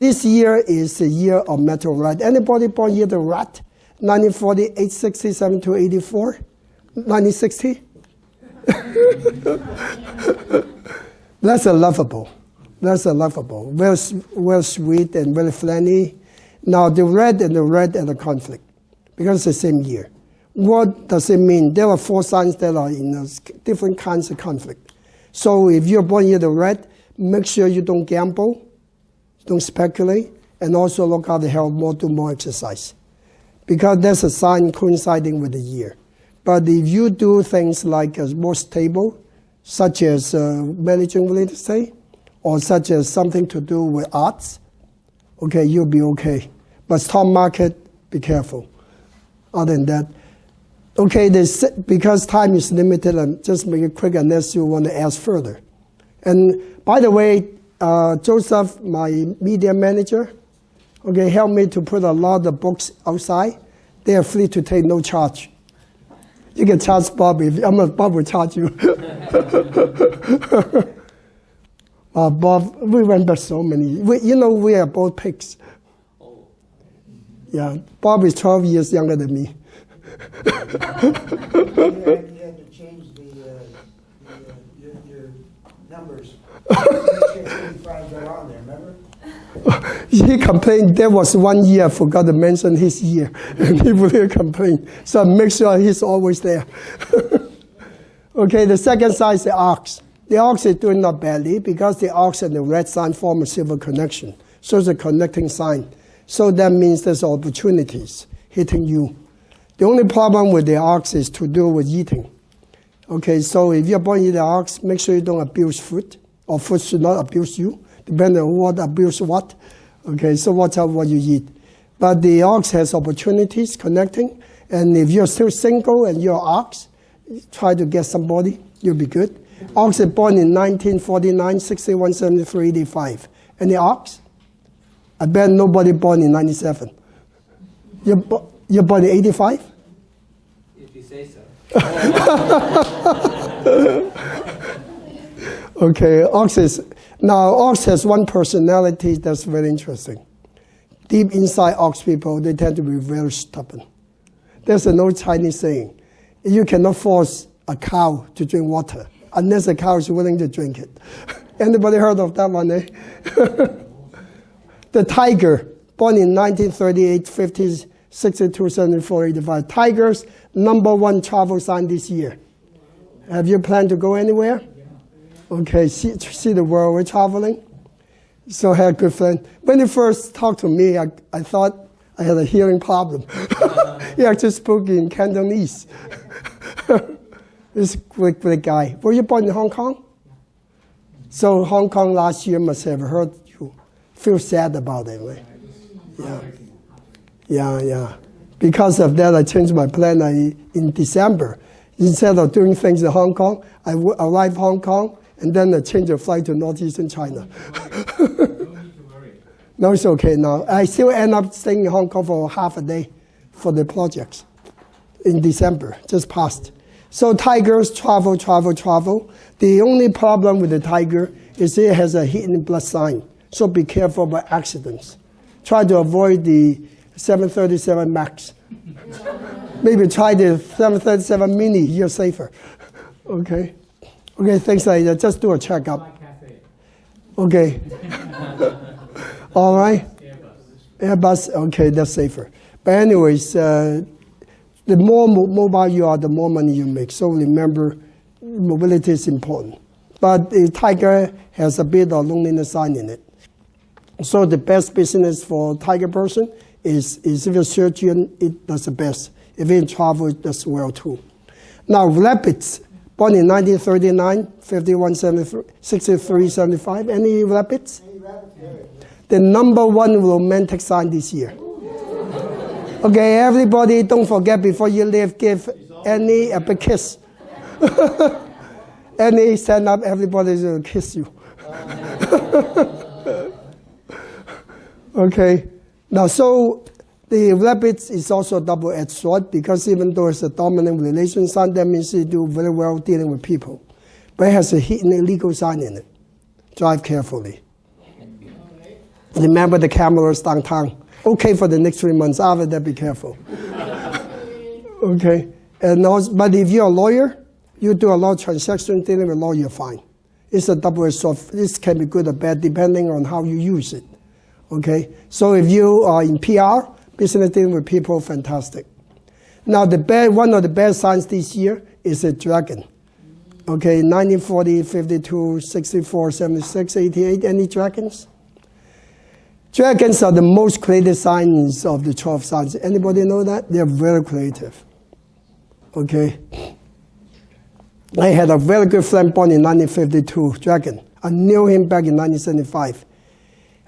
This year is the year of metal rat. Anybody born year the rat? 1948, 67 to 84? 1960? That's a lovable. That's a lovable. Very sweet and very friendly. Now the red and the conflict, because it's the same year. What does it mean? There are 4 signs that are in different kinds of conflict. So if you're born year the red, make sure you don't gamble, don't speculate, and also look out to help more, do more exercise. Because that's a sign coinciding with the year. But if you do things like more stable, such as managing real estate, or such as something to do with arts, okay, you'll be okay. But stock market, be careful. Other than that, okay, because time is limited, and just make it quick unless you want to ask further. And by the way, Joseph, my media manager, okay, helped me to put a lot of books outside. They are free to take no charge. You can charge Bob Bob will charge you. Bob, we went back so many. We are both pigs. Yeah, Bob is 12 years younger than me. You had to change your numbers. Make sure 35 got on there, remember? He complained there was 1 year I forgot to mention his year, and he really complained. So make sure he's always there. Okay, the second sign is the ox. The ox is doing not badly because the ox and the red sign form a silver connection. So it's a connecting sign. So that means there's opportunities hitting you. The only problem with the ox is to do with eating. Okay, so if you're born with the ox, make sure you don't abuse food, or food should not abuse you, depending on what abuse what. Okay, so watch out what you eat. But the ox has opportunities connecting, and if you're still single and you're ox, try to get somebody, you'll be good. Ox is born in 1949, 61, 73, 85. Any ox? I bet nobody born in 97. You're born in 85? If you say so. Okay, ox has one personality that's very interesting. Deep inside ox people, they tend to be very stubborn. There's an old Chinese saying, you cannot force a cow to drink water unless the cow is willing to drink it. Anybody heard of that one, eh? The tiger, born in 1938, 50s, 62, 74, 85. Tigers, #1 travel sign this year. Have you planned to go anywhere? Okay, see the world we're traveling. So I had a good friend. When he first talked to me, I thought I had a hearing problem. He actually spoke in Cantonese. This great guy. Were you born in Hong Kong? So Hong Kong last year must have hurt you. Feel sad about it, right? Yeah. Because of that, I changed my plan in December. Instead of doing things in Hong Kong, I arrived Hong Kong, and then I changed the flight to northeastern China. No, it's okay now. I still end up staying in Hong Kong for half a day for the projects in December, just passed. So tigers travel. The only problem with the tiger is it has a hidden blood sign. So be careful about accidents. Try to avoid the 737 MAX. Maybe try the 737 Mini, you're safer. Okay, thanks. I just do a checkup. Okay. All right. Airbus, okay, that's safer. But anyways, the more mobile you are, the more money you make. So remember, mobility is important. But the tiger has a bit of loneliness sign in it. So the best business for tiger person is if you're a surgeon, it does the best. If you travel, it does well too. Now, rabbits, born in 1939, 51, 73, 63, 75. Any rabbits? The #1 romantic sign this year. Okay, everybody, don't forget before you leave, give Annie a big kiss. Annie, stand up, everybody will kiss you. Okay, now so the rabbit is also a double-edged sword because even though it's a dominant relation sign, that means you do very well dealing with people. But it has a hidden illegal sign in it. Drive carefully. Remember the cameras downtown. Okay for the next 3 months. After that, be careful. Okay. And also, but if you're a lawyer, you do a lot of transaction dealing with law, you're fine. It's a double-edged sword. This can be good or bad depending on how you use it. Okay. So if you are in PR, business dealing with people, fantastic. Now one of the best signs this year is a dragon. Okay, 1940, 52, 64, 76, 88. Any dragons? Dragons are the most creative signs of the 12 signs. Anybody know that? They're very creative. Okay. I had a very good friend born in 1952, Dragon. I knew him back in 1975.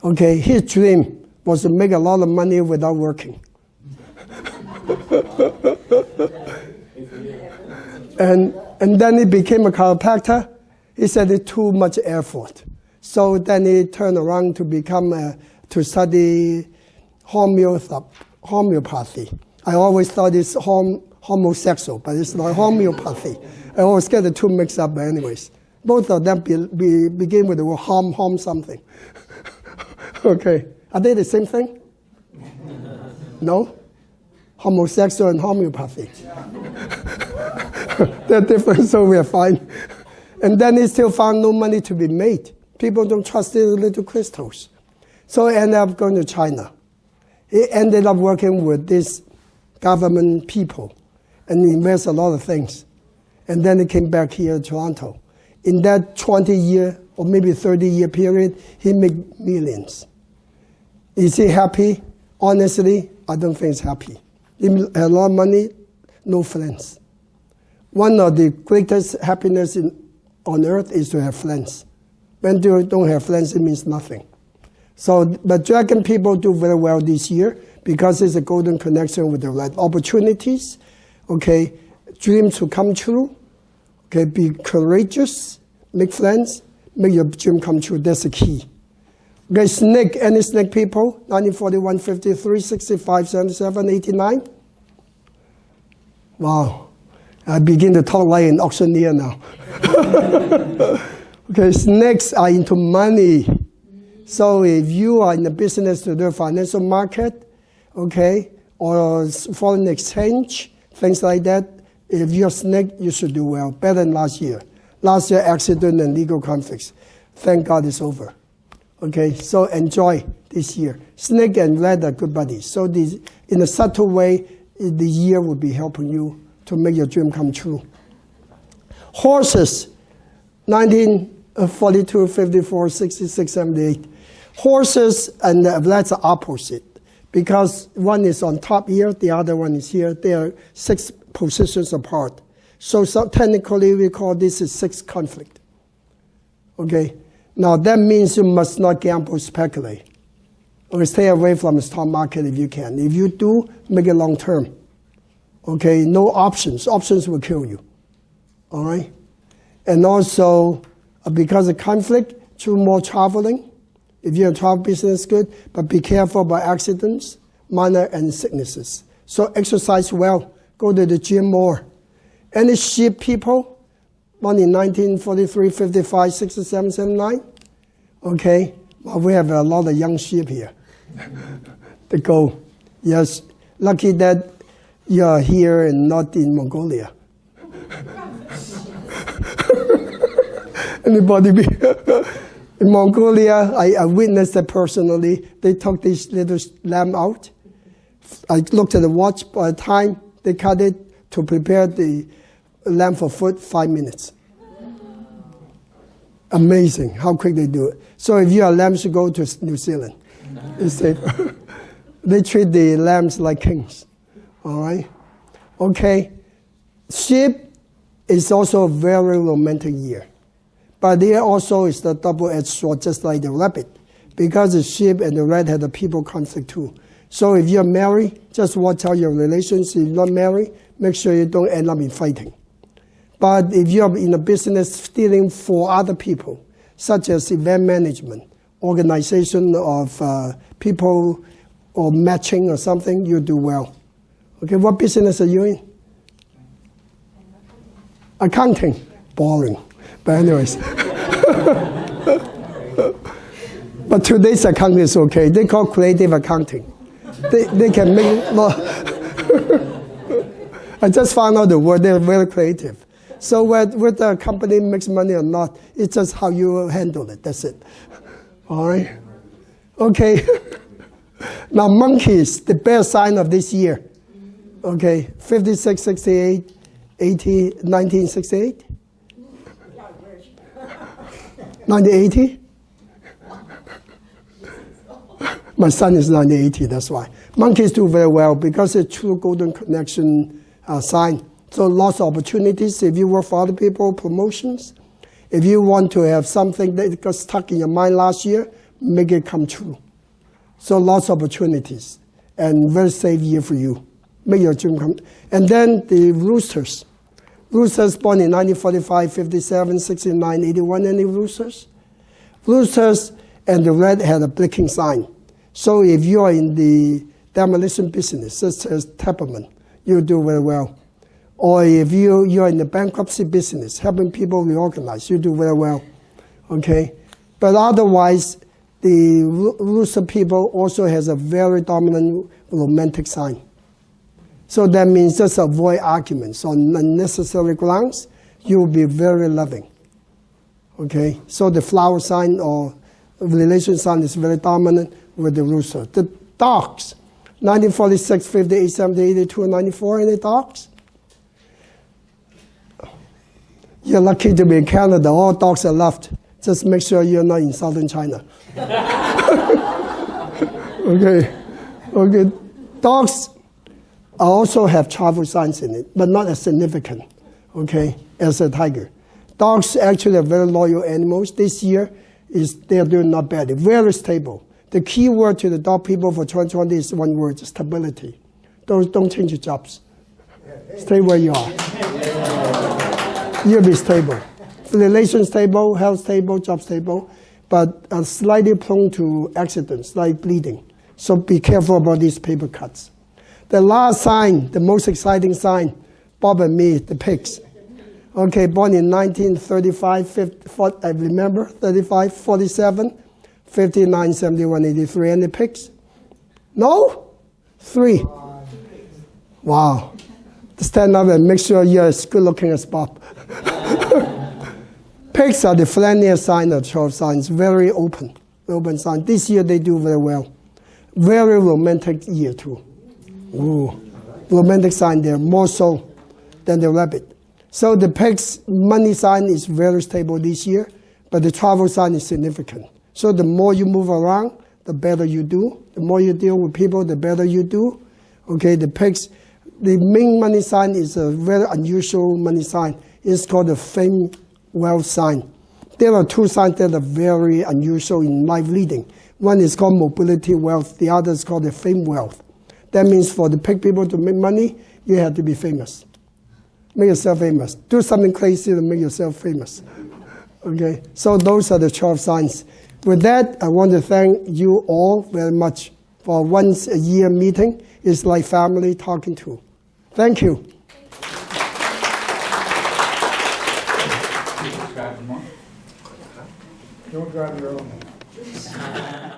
Okay, his dream was to make a lot of money without working. And then he became a chiropractor. He said it's too much effort. So then he turned around to become to study homeopathy. I always thought it's homosexual, but it's not homeopathy. I always get the two mixed up, but anyways. Both of them begin with the word hom something. Okay. Are they the same thing? No? Homosexual and homeopathy. They're different, so we're fine. And then he still found no money to be made. People don't trust these little crystals. So he ended up going to China. He ended up working with these government people and invest a lot of things. And then he came back here to Toronto. In that 20-year or maybe 30-year period, he made millions. Is he happy? Honestly, I don't think he's happy. He had a lot of money, no friends. One of the greatest happiness on earth is to have friends. When you don't have friends, it means nothing. So, but Dragon people do very well this year because it's a golden connection with the right opportunities. Okay, dreams to come true. Okay, be courageous, make friends, make your dream come true. That's the key. Okay, snake, any snake people? 1941, 53, 65, 77, 89. Wow. I begin to talk like an auctioneer now. Okay, snakes are into money. So if you are in the business to do financial market, okay, or foreign exchange, things like that, if you're a snake, you should do well, better than last year. Last year, accident and legal conflicts. Thank God it's over. Okay, so enjoy this year. Snake and rat are good buddies. So in a subtle way, the year will be helping you to make your dream come true. Horses, 1942, 54, 66, 78. Horses and rats are opposite because one is on top here, the other one is here. They are 6 positions apart. So technically we call this a 6 conflict. Okay, now that means you must not gamble, speculate. Or stay away from the stock market if you can. If you do, make it long term. Okay, no options. Options will kill you. All right? And also, because of conflict, do more traveling. If you're in travel business, good, but be careful about accidents, minor and sicknesses. So exercise well. Go to the gym more. Any sheep people? Born in 1943, 55, 67, 79? Okay, well, we have a lot of young sheep here. They go. Yes, lucky that you are here and not in Mongolia. Anybody be in Mongolia? I witnessed that personally. They took this little lamb out. I looked at the watch. By the time they cut it to prepare the lamb for food, 5 minutes. Amazing how quick they do it. So if you are lambs, you go to New Zealand. It's safer. They treat the lambs like kings. All right? Okay. Sheep is also a very romantic year. But there also is the double-edged sword, just like the rabbit. Because the sheep and the rat had a people conflict too. So if you're married, just watch out your relations. If you're not married, make sure you don't end up in fighting. But if you're in a business dealing for other people, such as event management, organization of people, or matching or something, you do well. Okay, what business are you in? Accounting. Boring. But anyways. But today's accounting is okay. They call creative accounting. They can make I just found out the word. They're very creative. So whether the company makes money or not, it's just how you handle it. That's it. All right? Okay. Now, monkeys, the bear sign of this year. Okay, 56, 68, 80, 1968? 1980? My son is 1980, that's why. Monkeys do very well because it's true golden connection sign. So lots of opportunities. If you work for other people, promotions. If you want to have something that got stuck in your mind last year, make it come true. So lots of opportunities and very safe year for you. Make your dream come. And then the roosters. Roosters born in 1945, 57, 69, 81. Any roosters? Roosters and the red had a blinking sign. So if you are in the demolition business, such as Tepperman, you do very well. Or if you're in the bankruptcy business, helping people reorganize, you do very well. Okay? But otherwise, the rooster people also has a very dominant romantic sign. So that means just avoid arguments on unnecessary grounds. You will be very loving. Okay? So the flower sign or relation sign is very dominant with the rooster. The dogs, 1946, 58, 70, 82, 94, any dogs? You're lucky to be in Canada. All dogs are loved. Just make sure you're not in southern China. Okay. Okay. Dogs also have travel signs in it, but not as significant, okay, as a tiger. Dogs actually are very loyal animals. This year, they are doing not bad. They're very stable. The key word to the dog people for 2020 is one word, stability. Don't change your jobs. Stay where you are. You'll be stable. Relation stable, health stable, job stable, but slightly prone to accidents like bleeding. So be careful about these paper cuts. The last sign, the most exciting sign, Bob and me, the pigs. Okay, born in 1935, I remember, 35, 47, 59, 71, 83. Any pigs? No? 3. Wow. Stand up and make sure you're as good looking as Bob. Pigs are the friendliest sign of 12 signs, very open sign. This year they do very well. Very romantic year too. Ooh. Romantic sign there, more so than the rabbit. So the pig's money sign is very stable this year, but the travel sign is significant. So the more you move around, the better you do. The more you deal with people, the better you do. Okay, the pigs, the main money sign is a very unusual money sign. It's called the fame wealth sign. There are 2 signs that are very unusual in life leading. One is called mobility wealth. The other is called the fame wealth. That means for the pig people to make money, you have to be famous. Make yourself famous. Do something crazy to make yourself famous. Okay, so those are the 12 signs. With that, I want to thank you all very much for once a year meeting. It's like family talking to. Thank you. Don't drive your own.